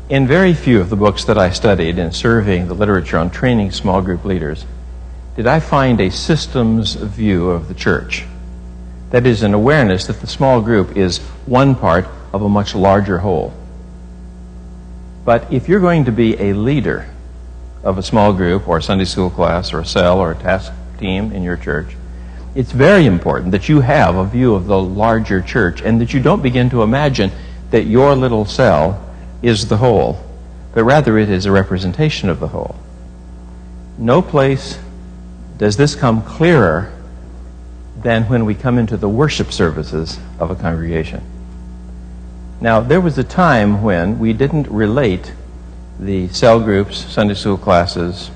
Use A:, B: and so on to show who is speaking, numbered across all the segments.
A: In very few of the books that I studied in surveying the literature on training small group leaders did I find a systems view of the church. That is, an awareness that the small group is one part of a much larger whole. But if you're going to be a leader of a small group or a Sunday school class or a cell or a task team in your church, it's very important that you have a view of the larger church and that you don't begin to imagine that your little cell is the whole, but rather it is a representation of the whole. No place does this come clearer than when we come into the worship services of a congregation. Now, there was a time when we didn't relate the cell groups, Sunday school classes,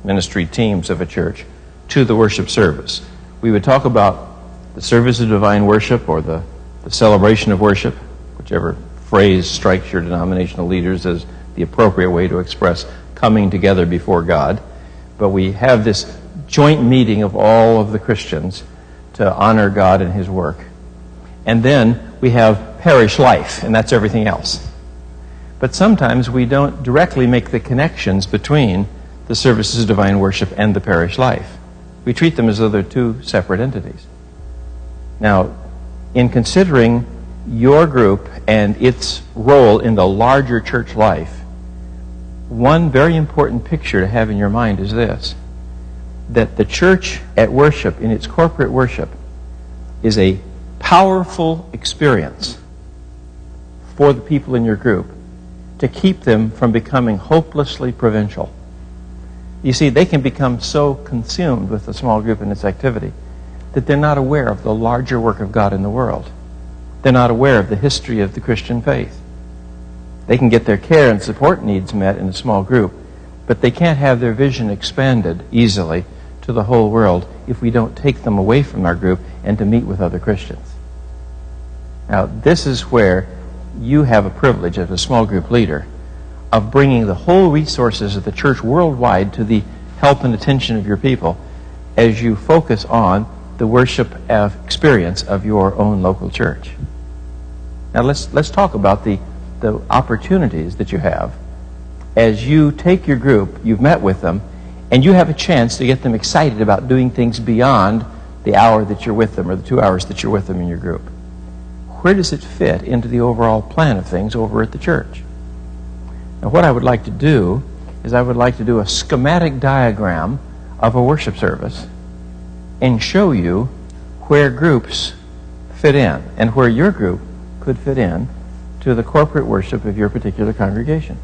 A: ministry teams of a church to the worship service. We would talk about the service of divine worship or the celebration of worship, whichever phrase strikes your denominational leaders as the appropriate way to express coming together before God. But we have this joint meeting of all of the Christians to honor God and His work. And then we have parish life, and that's everything else. But sometimes we don't directly make the connections between the services of divine worship and the parish life. We treat them as though they're two separate entities. Now, in considering your group and its role in the larger church life, one very important picture to have in your mind is this: that the church at worship, in its corporate worship, is a powerful experience for the people in your group to keep them from becoming hopelessly provincial. You see, they can become so consumed with the small group and its activity that they're not aware of the larger work of God in the world. They're not aware of the history of the Christian faith. They can get their care and support needs met in a small group, but they can't have their vision expanded easily to the whole world if we don't take them away from our group and to meet with other Christians. Now, this is where you have a privilege as a small group leader of bringing the whole resources of the church worldwide to the help and attention of your people as you focus on the worship experience of your own local church. Now, let's talk about the opportunities that you have as you take your group, you've met with them, and you have a chance to get them excited about doing things beyond the hour that you're with them or the 2 hours that you're with them in your group. Where does it fit into the overall plan of things over at the church? Now, what I would like to do is I would like to do a schematic diagram of a worship service and show you where groups fit in and where your group could fit in to the corporate worship of your particular congregation.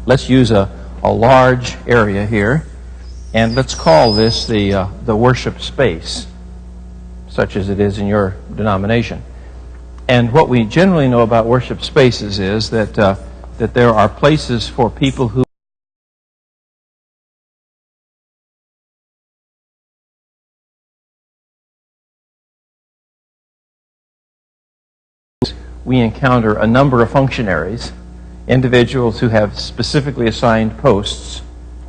A: Let's use a large area here, and let's call this the worship space, such as it is in your denomination. And what we generally know about worship spaces is that there are places for people who we encounter a number of functionaries, individuals who have specifically assigned posts,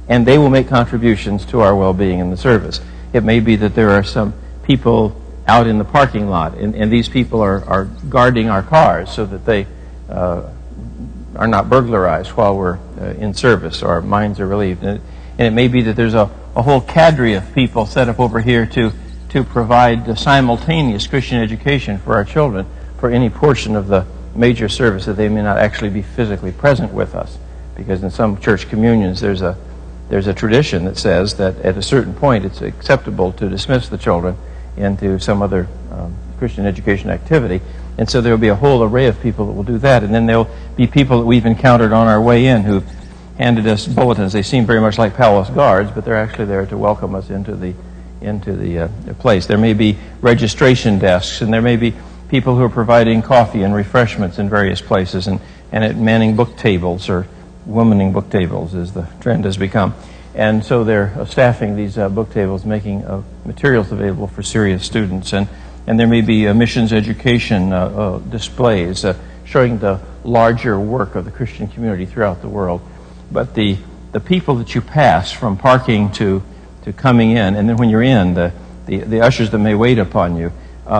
A: and they will make contributions to our well-being in the service. It may be that there are some people out in the parking lot, and these people are guarding our cars so that they are not burglarized while we're in service, or our minds are relieved. And it may be that there's a whole cadre of people set up over here to provide the simultaneous Christian education for our children for any portion of the major service that they may not actually be physically present with us. Because in some church communions there's a tradition that says that at a certain point it's acceptable to dismiss the children into some other Christian education activity. And so there will be a whole array of people that will do that. And then there will be people that we've encountered on our way in who've handed us bulletins. They seem very much like palace guards, but they're actually there to welcome us into the place. There may be registration desks, and there may be people who are providing coffee and refreshments in various places, and at manning book tables, or womaning book tables as the trend has become. And so they're staffing these book tables, making materials available for serious students. And there may be missions education displays showing the larger work of the Christian community throughout the world. But the people that you pass from parking to coming in, and then when you're in, the ushers that may wait upon you,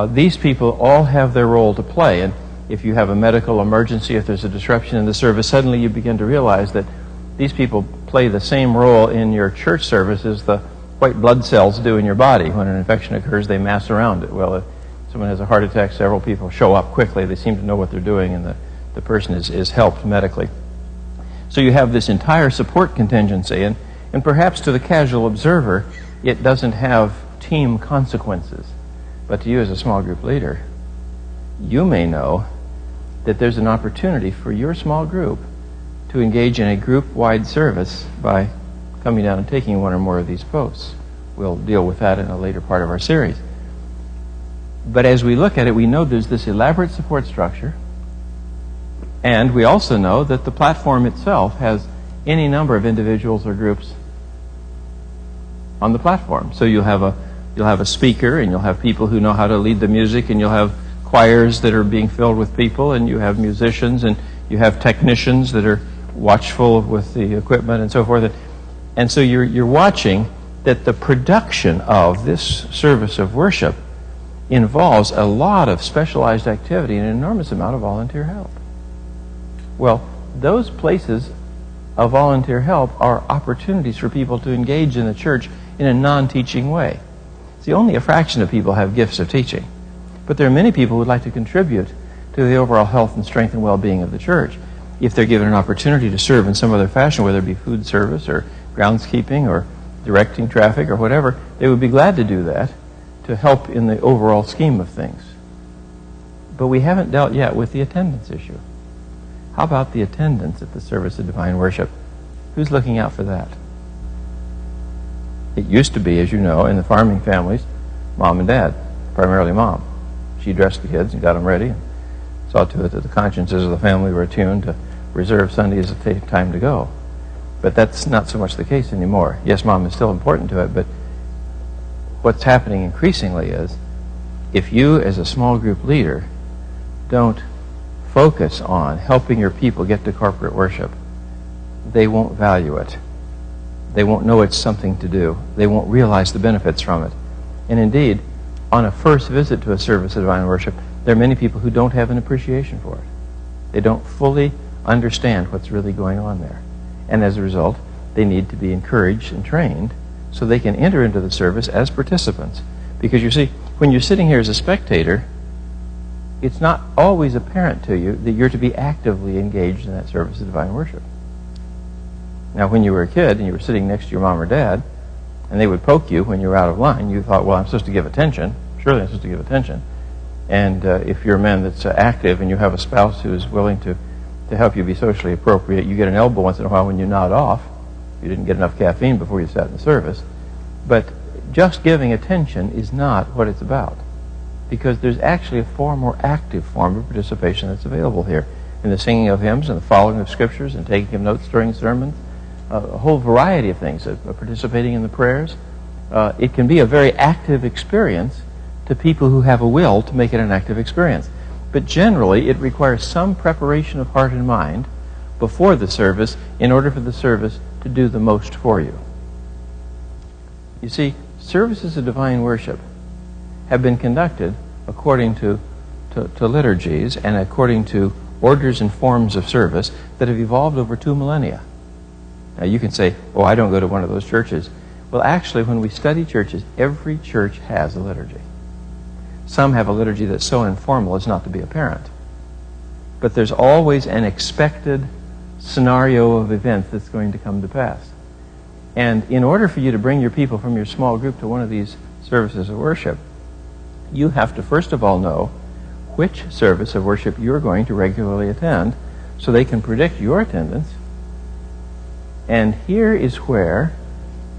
A: these people all have their role to play. if you have a medical emergency, if there's a disruption in the service, suddenly you begin to realize that these people play the same role in your church service as the white blood cells do in your body. When an infection occurs, they mass around it. Well, if someone has a heart attack, several people show up quickly. They seem to know what they're doing, and the person is helped medically. So you have this entire support contingency, and perhaps to the casual observer, it doesn't have team consequences. But to you as a small group leader, you may know that there's an opportunity for your small group to engage in a group-wide service by coming down and taking one or more of these posts. We'll deal with that in a later part of our series. But as we look at it, we know there's this elaborate support structure, and we also know that the platform itself has any number of individuals or groups on the platform. So you'll have a speaker, and you'll have people who know how to lead the music, and you'll have choirs that are being filled with people, and you have musicians, and you have technicians that are watchful with the equipment and so forth. And so you're watching that the production of this service of worship involves a lot of specialized activity and an enormous amount of volunteer help. Well, those places of volunteer help are opportunities for people to engage in the church in a non-teaching way. See, only a fraction of people have gifts of teaching, but there are many people who would like to contribute to the overall health and strength and well-being of the church. If they're given an opportunity to serve in some other fashion, whether it be food service or groundskeeping or directing traffic or whatever, they would be glad to do that to help in the overall scheme of things. But we haven't dealt yet with the attendance issue. How about the attendance at the service of divine worship? Who's looking out for that? It used to be, as you know, in the farming families, mom and dad, primarily mom. She dressed the kids and got them ready and saw to it that the consciences of the family were attuned to reserve Sunday as a time to go. But that's not so much the case anymore. Yes, mom is still important to it, but what's happening increasingly is if you as a small group leader don't focus on helping your people get to corporate worship, they won't value it. They won't know it's something to do. They won't realize the benefits from it. And indeed, on a first visit to a service of divine worship, there are many people who don't have an appreciation for it. They don't fully understand what's really going on there. And as a result, they need to be encouraged and trained so they can enter into the service as participants. Because you see, when you're sitting here as a spectator, it's not always apparent to you that you're to be actively engaged in that service of divine worship. Now, when you were a kid and you were sitting next to your mom or dad, and they would poke you when you were out of line, you thought, well, I'm supposed to give attention. Surely I'm supposed to give attention. And if you're a man that's active and you have a spouse who is willing to help you be socially appropriate, you get an elbow once in a while when you nod off. You didn't get enough caffeine before you sat in the service. But just giving attention is not what it's about, because there's actually a far more active form of participation that's available here in the singing of hymns and the following of scriptures and taking of notes during sermons, a whole variety of things, participating in the prayers. It can be a very active experience to people who have a will to make it an active experience. But generally, it requires some preparation of heart and mind before the service in order for the service to do the most for you. You see, services of divine worship have been conducted according to liturgies and according to orders and forms of service that have evolved over 2 millennia. Now you can say, oh, I don't go to one of those churches. Well, actually, when we study churches, every church has a liturgy. Some have a liturgy that's so informal as not to be apparent. But there's always an expected scenario of events that's going to come to pass. And in order for you to bring your people from your small group to one of these services of worship, you have to first of all know which service of worship you're going to regularly attend so they can predict your attendance. And here is where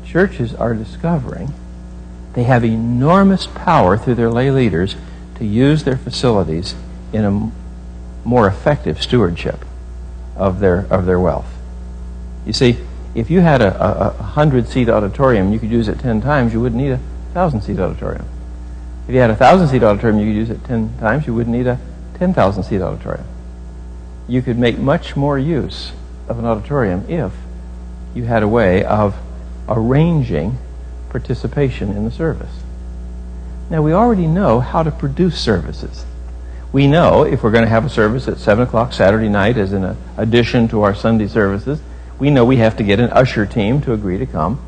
A: churches are discovering they have enormous power through their lay leaders to use their facilities in a more effective stewardship of their wealth. You see, if you had a 100-seat auditorium, you could use it 10 times, you wouldn't need a 1,000-seat auditorium. If you had a 1,000-seat auditorium, you could use it 10 times, you wouldn't need a 10,000-seat auditorium. You could make much more use of an auditorium if you had a way of arranging participation in the service. Now, we already know how to produce services. We know if we're going to have a service at 7 o'clock Saturday night as an addition to our Sunday services, we know we have to get an usher team to agree to come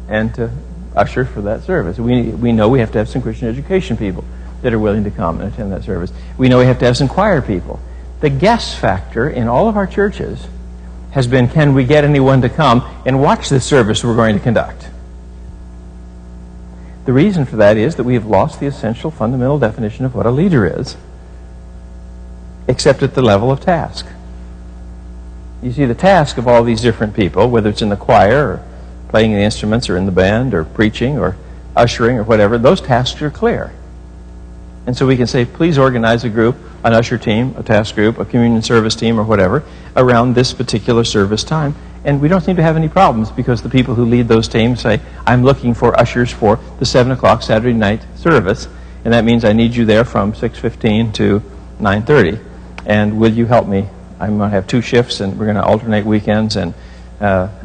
A: and to usher for that service. We know we have to have some Christian education people that are willing to come and attend that service. We know we have to have some choir people. The guest factor in all of our churches has been, can we get anyone to come and watch this service we're going to conduct? The reason for that is that we have lost the essential fundamental definition of what a leader is, except at the level of task. You see, the task of all these different people, whether it's in the choir or playing the instruments or in the band or preaching or ushering or whatever, those tasks are clear. And so we can say, please organize a group, an usher team, a task group, a communion service team or whatever, around this particular service time. And we don't seem to have any problems because the people who lead those teams say, I'm looking for ushers for the 7 o'clock Saturday night service, and that means I need you there from 6:15 to 9:30. And will you help me? I'm going to have 2 shifts, and we're going to alternate weekends, and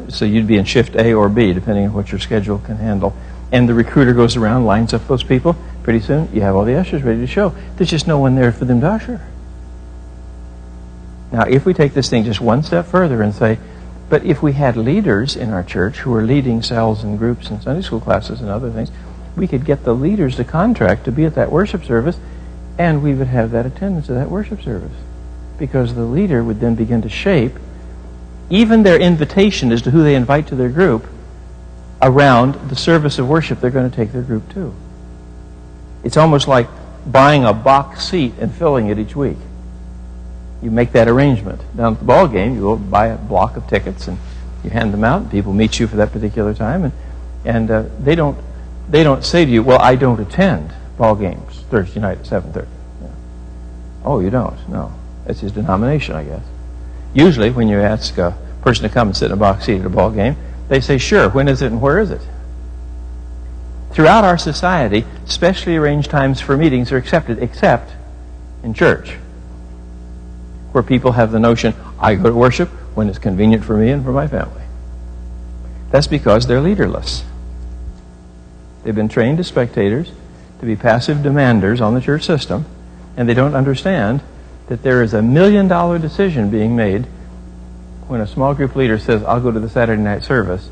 A: so you'd be in shift A or B, depending on what your schedule can handle. And the recruiter goes around, lines up those people. Pretty soon, you have all the ushers ready to show. There's just no one there for them to usher. Now, if we take this thing just one step further and say, but if we had leaders in our church who are leading cells and groups and Sunday school classes and other things, we could get the leaders to contract to be at that worship service, and we would have that attendance at that worship service. Because the leader would then begin to shape even their invitation as to who they invite to their group around the service of worship they're going to take their group to. It's almost like buying a box seat and filling it each week. You make that arrangement. Down at the ball game, you go buy a block of tickets and you hand them out, and people meet you for that particular time, and they don't say to you, well, I don't attend ball games Thursday night at 7:30. Yeah. Oh, you don't? No. That's his denomination, I guess. Usually, when you ask a person to come and sit in a box seat at a ball game, they say, sure, when is it and where is it? Throughout our society, specially arranged times for meetings are accepted, except in church, where people have the notion, I go to worship when it's convenient for me and for my family. That's because they're leaderless. They've been trained as spectators to be passive demanders on the church system, and they don't understand that there is $1 million decision being made when a small group leader says, I'll go to the Saturday night service,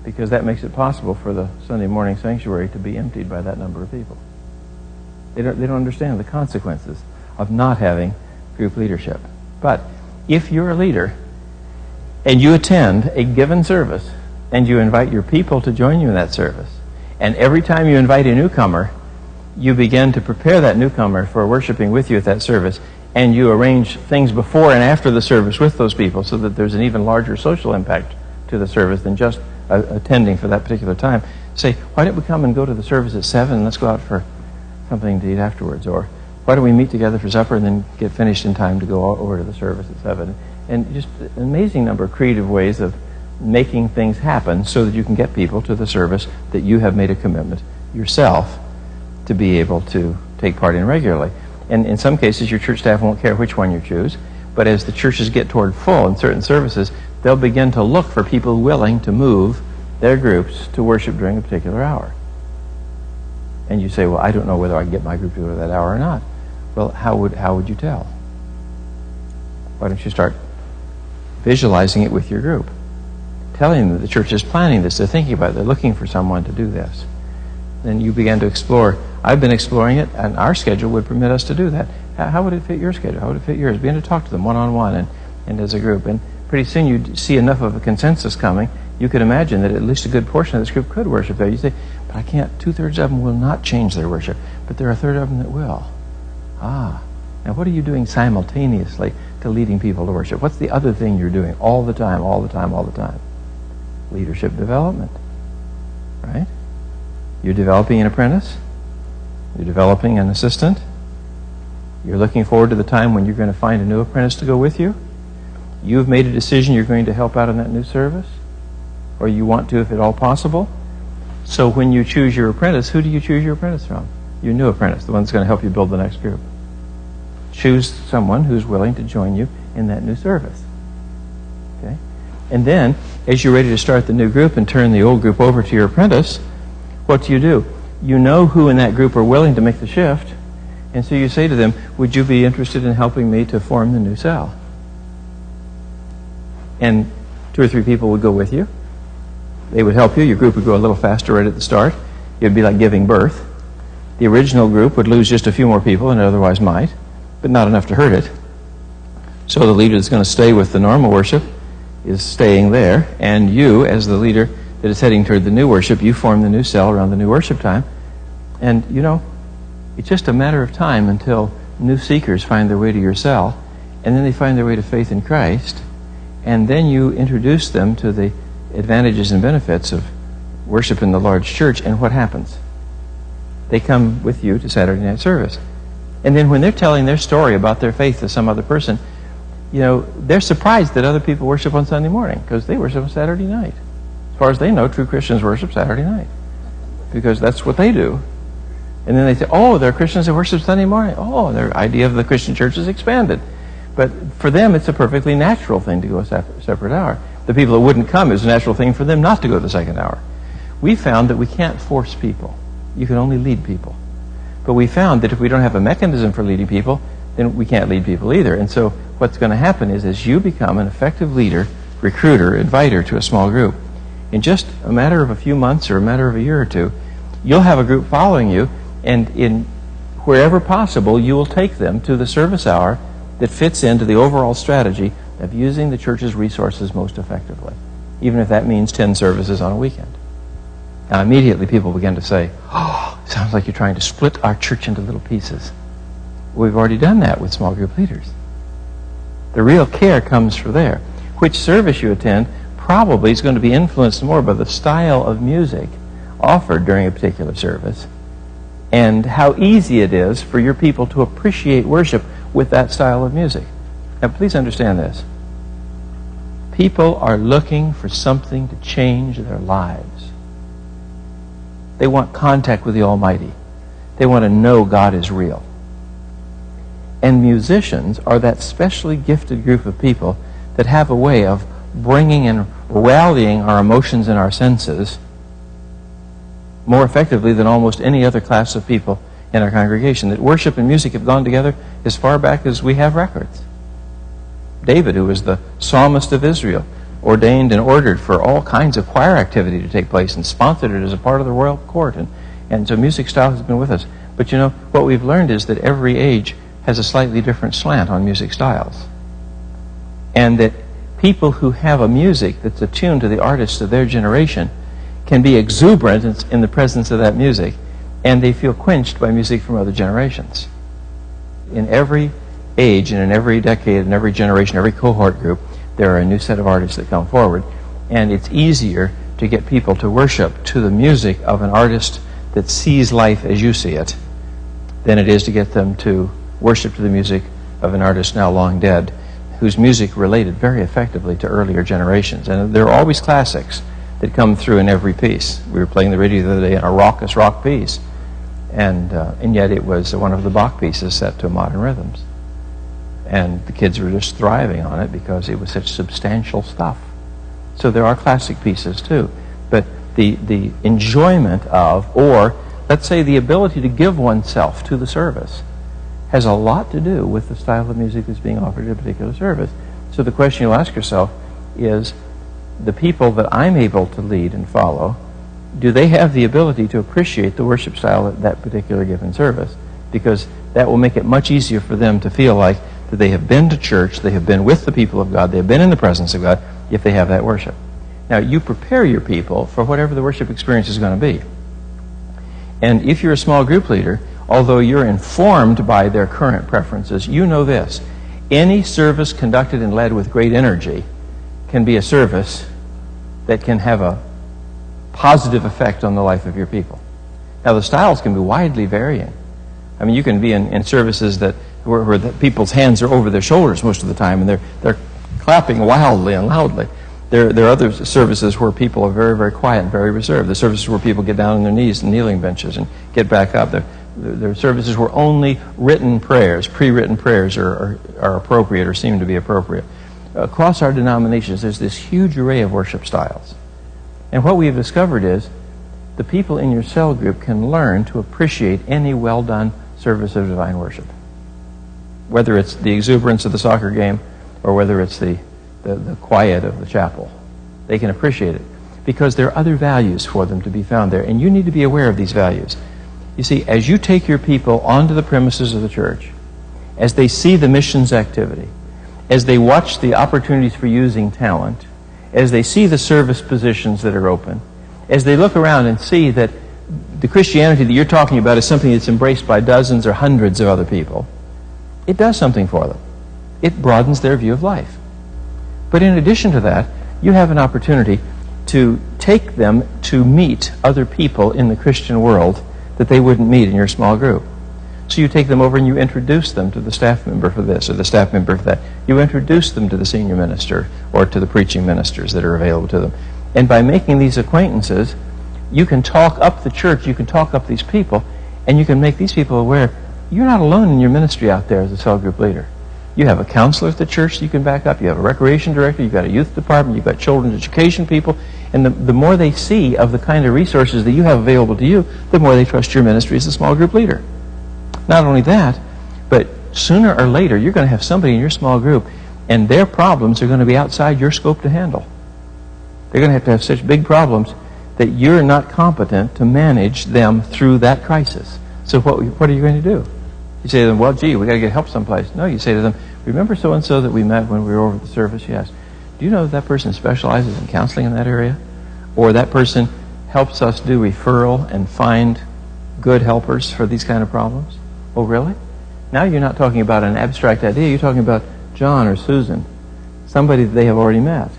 A: because that makes it possible for the Sunday morning sanctuary to be emptied by that number of people. They don't understand the consequences of not having group leadership. But if you're a leader and you attend a given service and you invite your people to join you in that service, and every time you invite a newcomer, you begin to prepare that newcomer for worshiping with you at that service, and you arrange things before and after the service with those people so that there's an even larger social impact to the service than just attending for that particular time. Say, why don't we come and go to the service at 7 and let's go out for something to eat afterwards? Or why don't we meet together for supper and then get finished in time to go over to the service at 7? And just an amazing number of creative ways of making things happen so that you can get people to the service that you have made a commitment yourself to be able to take part in regularly. And in some cases, your church staff won't care which one you choose, but as the churches get toward full in certain services, they'll begin to look for people willing to move their groups to worship during a particular hour. And you say, well, I don't know whether I can get my group to go to that hour or not. Well, how would you tell? Why don't you start visualizing it with your group? Telling them that the church is planning this, they're thinking about it, they're looking for someone to do this. Then you begin to explore. I've been exploring it, and our schedule would permit us to do that. How would it fit your schedule? How would it fit yours? Begin to talk to them one-on-one and as a group. And pretty soon you'd see enough of a consensus coming, you could imagine that at least a good portion of this group could worship there. You say, but I can't. 2/3 of them will not change their worship, but there are 1/3 of them that will. Now what are you doing simultaneously to leading people to worship? What's the other thing you're doing all the time, all the time, all the time? Leadership development, right? You're developing an apprentice. You're developing an assistant. You're looking forward to the time when you're going to find a new apprentice to go with you. You've made a decision you're going to help out in that new service, or you want to if at all possible. So when you choose your apprentice, who do you choose your apprentice from? Your new apprentice, the one that's going to help you build the next group. Choose someone who's willing to join you in that new service. Okay? And then, as you're ready to start the new group and turn the old group over to your apprentice, what do? You know who in that group are willing to make the shift, And so you say to them, would you be interested in helping me to form the new cell? And 2 or 3 people would go with you. They would help you. Your group would grow a little faster right at the start. It would be like giving birth. The original group would lose just a few more people than it otherwise might, but not enough to hurt it. So the leader that's going to stay with the normal worship is staying there, and you, as the leader that is heading toward the new worship, you form the new cell around the new worship time. And, it's just a matter of time until new seekers find their way to your cell, and then they find their way to faith in Christ, and then you introduce them to the advantages and benefits of worship in the large church, and what happens? They come with you to Saturday night service. And then when they're telling their story about their faith to some other person, they're surprised that other people worship on Sunday morning, because they worship on Saturday night. As far as they know, true Christians worship Saturday night, because that's what they do. And then they say, oh, there are Christians that worship Sunday morning. Oh, their idea of the Christian church is expanded. But for them, it's a perfectly natural thing to go a separate hour. The people that wouldn't come, it's a natural thing for them not to go the second hour. We found that we can't force people. You can only lead people. But we found that if we don't have a mechanism for leading people, then we can't lead people either. And so what's going to happen is, as you become an effective leader, recruiter, inviter to a small group, in just a matter of a few months or a matter of a year or two, you'll have a group following you, and in wherever possible, you will take them to the service hour that fits into the overall strategy of using the church's resources most effectively, even if that means 10 services on a weekend. Now, immediately people begin to say, oh, it sounds like you're trying to split our church into little pieces. We've already done that with small group leaders. The real care comes from there. Which service you attend probably is going to be influenced more by the style of music offered during a particular service, and how easy it is for your people to appreciate worship with that style of music. Now, please understand this. People are looking for something to change their lives. They want contact with the Almighty. They want to know God is real. And musicians are that specially gifted group of people that have a way of bringing and rallying our emotions and our senses more effectively than almost any other class of people in our congregation. That worship and music have gone together as far back as we have records. David, who was the psalmist of Israel, ordained and ordered for all kinds of choir activity to take place and sponsored it as a part of the royal court. And so music style has been with us. But what we've learned is that every age has a slightly different slant on music styles. And that people who have a music that's attuned to the artists of their generation can be exuberant in the presence of that music, and they feel quenched by music from other generations. In every age and in every decade and every generation, every cohort group, there are a new set of artists that come forward, and it's easier to get people to worship to the music of an artist that sees life as you see it than it is to get them to worship to the music of an artist now long dead, whose music related very effectively to earlier generations. And there are always classics that come through in every piece. We were playing the radio the other day in a raucous rock piece, and yet it was one of the Bach pieces set to modern rhythms. And the kids were just thriving on it because it was such substantial stuff. So there are classic pieces too. But the enjoyment of, or let's say the ability to give oneself to the service, has a lot to do with the style of music that's being offered at a particular service. So the question you'll ask yourself is, the people that I'm able to lead and follow, do they have the ability to appreciate the worship style at that particular given service? Because that will make it much easier for them to feel like that they have been to church, they have been with the people of God, they have been in the presence of God, if they have that worship. Now, you prepare your people for whatever the worship experience is going to be. And if you're a small group leader, although you're informed by their current preferences, you know this: any service conducted and led with great energy can be a service that can have a positive effect on the life of your people. Now, the styles can be widely varying. I mean, you can be in services where the people's hands are over their shoulders most of the time, and they're clapping wildly and loudly. There are other services where people are very, very quiet and very reserved. There are services where people get down on their knees and kneeling benches and get back up. There are services where only written prayers, pre-written prayers are appropriate or seem to be appropriate. Across our denominations, there's this huge array of worship styles. And what we have discovered is the people in your cell group can learn to appreciate any well-done service of divine worship. Whether it's the exuberance of the soccer game or whether it's the quiet of the chapel. They can appreciate it because there are other values for them to be found there, and you need to be aware of these values. You see, as you take your people onto the premises of the church, as they see the missions activity, as they watch the opportunities for using talent, as they see the service positions that are open, as they look around and see that the Christianity that you're talking about is something that's embraced by dozens or hundreds of other people, it does something for them. It broadens their view of life. But in addition to that, you have an opportunity to take them to meet other people in the Christian world that they wouldn't meet in your small group. So you take them over and you introduce them to the staff member for this or the staff member for that. You introduce them to the senior minister or to the preaching ministers that are available to them. And by making these acquaintances, you can talk up the church, you can talk up these people, and you can make these people aware you're not alone in your ministry out there as a cell group leader. You have a counselor at the church that you can back up. You have a recreation director. You've got a youth department. You've got children's education people. And the more they see of the kind of resources that you have available to you, the more they trust your ministry as a small group leader. Not only that, but sooner or later, you're going to have somebody in your small group, and their problems are going to be outside your scope to handle. They're going to have such big problems that you're not competent to manage them through that crisis. So what are you going to do? You say to them, well, gee, we got to get help someplace. No, you say to them, remember so-and-so that we met when we were over at the service? Yes. Do you know that person specializes in counseling in that area? Or that person helps us do referral and find good helpers for these kind of problems? Oh, really? Now you're not talking about an abstract idea. You're talking about John or Susan, somebody that they have already met.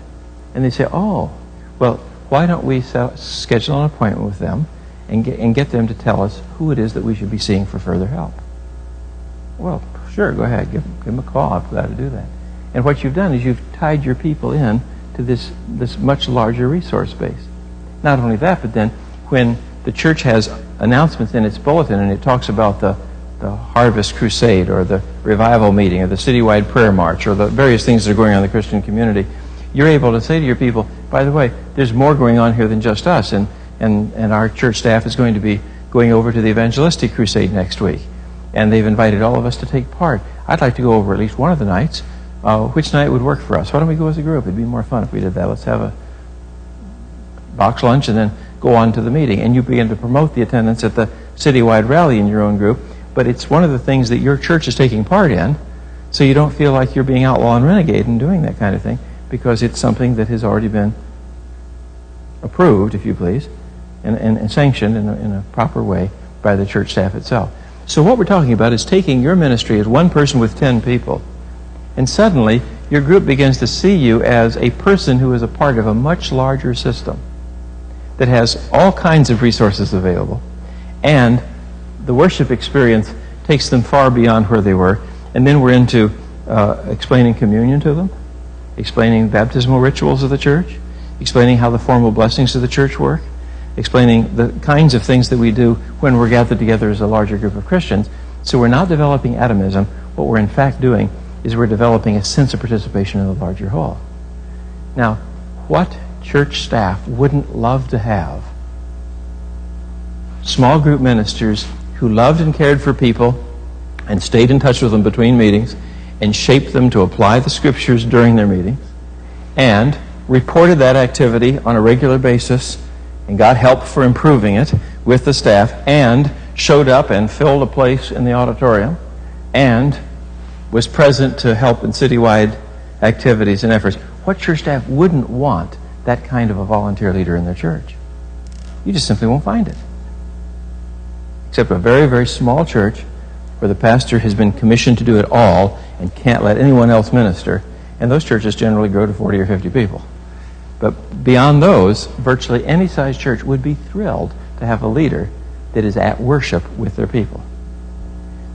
A: And they say, oh, well, why don't we schedule an appointment with them and get them to tell us who it is that we should be seeing for further help? Well, sure, go ahead. Give them a call. I'm glad to do that. And what you've done is you've tied your people in to this much larger resource base. Not only that, but then when the church has announcements in its bulletin and it talks about the Harvest Crusade or the Revival Meeting or the Citywide Prayer March or the various things that are going on in the Christian community, you're able to say to your people, by the way, there's more going on here than just us, and our church staff is going to be going over to the Evangelistic Crusade next week. And they've invited all of us to take part. I'd like to go over at least one of the nights. Which night would work for us? Why don't we go as a group? It'd be more fun if we did that. Let's have a box lunch and then go on to the meeting. And you begin to promote the attendance at the citywide rally in your own group. But it's one of the things that your church is taking part in, so you don't feel like you're being outlaw and renegade and doing that kind of thing, because it's something that has already been approved, if you please, and sanctioned in a proper way by the church staff itself. So what we're talking about is taking your ministry as one person with 10 people, and suddenly your group begins to see you as a person who is a part of a much larger system that has all kinds of resources available, and the worship experience takes them far beyond where they were. And then we're into explaining communion to them, explaining baptismal rituals of the church, explaining how the formal blessings of the church work, explaining the kinds of things that we do when we're gathered together as a larger group of Christians. So we're not developing atomism. What we're in fact doing is we're developing a sense of participation in the larger whole. Now, what church staff wouldn't love to have small group ministers who loved and cared for people and stayed in touch with them between meetings and shaped them to apply the scriptures during their meetings and reported that activity on a regular basis and got help for improving it with the staff and showed up and filled a place in the auditorium and was present to help in citywide activities and efforts? What church staff wouldn't want that kind of a volunteer leader in their church? You just simply won't find it. Except a very, very small church where the pastor has been commissioned to do it all and can't let anyone else minister. And those churches generally grow to 40 or 50 people. But beyond those, virtually any size church would be thrilled to have a leader that is at worship with their people.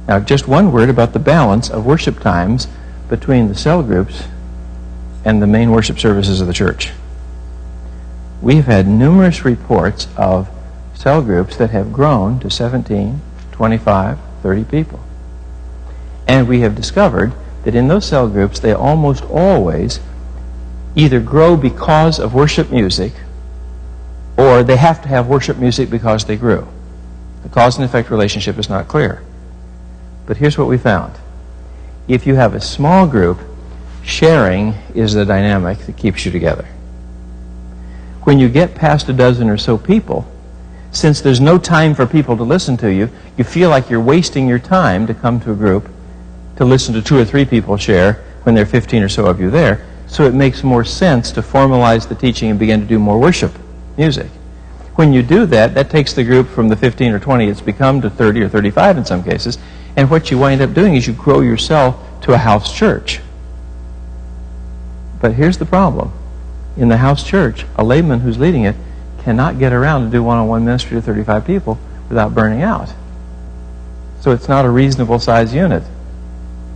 A: Now, just one word about the balance of worship times between the cell groups and the main worship services of the church. We've had numerous reports of cell groups that have grown to 17, 25, 30 people. And we have discovered that in those cell groups, they almost always either grow because of worship music or they have to have worship music because they grew. The cause and effect relationship is not clear. But here's what we found. If you have a small group, sharing is the dynamic that keeps you together. When you get past a dozen or so people, since there's no time for people to listen to you, you feel like you're wasting your time to come to a group to listen to 2 or 3 people share when there are 15 or so of you there. So it makes more sense to formalize the teaching and begin to do more worship music. When you do that, that takes the group from the 15 or 20 it's become to 30 or 35 in some cases. And what you wind up doing is you grow yourself to a house church. But here's the problem. In the house church, a layman who's leading it cannot get around to do one-on-one ministry to 35 people without burning out. So it's not a reasonable size unit.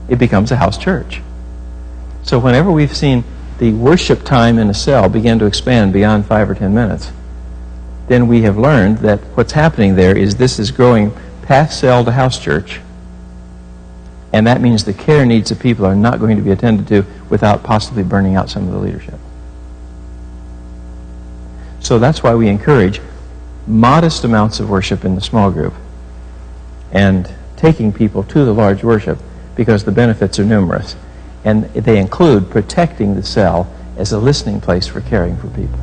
A: It becomes a house church. So whenever we've seen the worship time in a cell begin to expand beyond 5 or 10 minutes, then we have learned that what's happening there is this is growing past cell to house church, and that means the care needs of people are not going to be attended to without possibly burning out some of the leadership. So that's why we encourage modest amounts of worship in the small group and taking people to the large worship, because the benefits are numerous. And they include protecting the cell as a listening place for caring for people.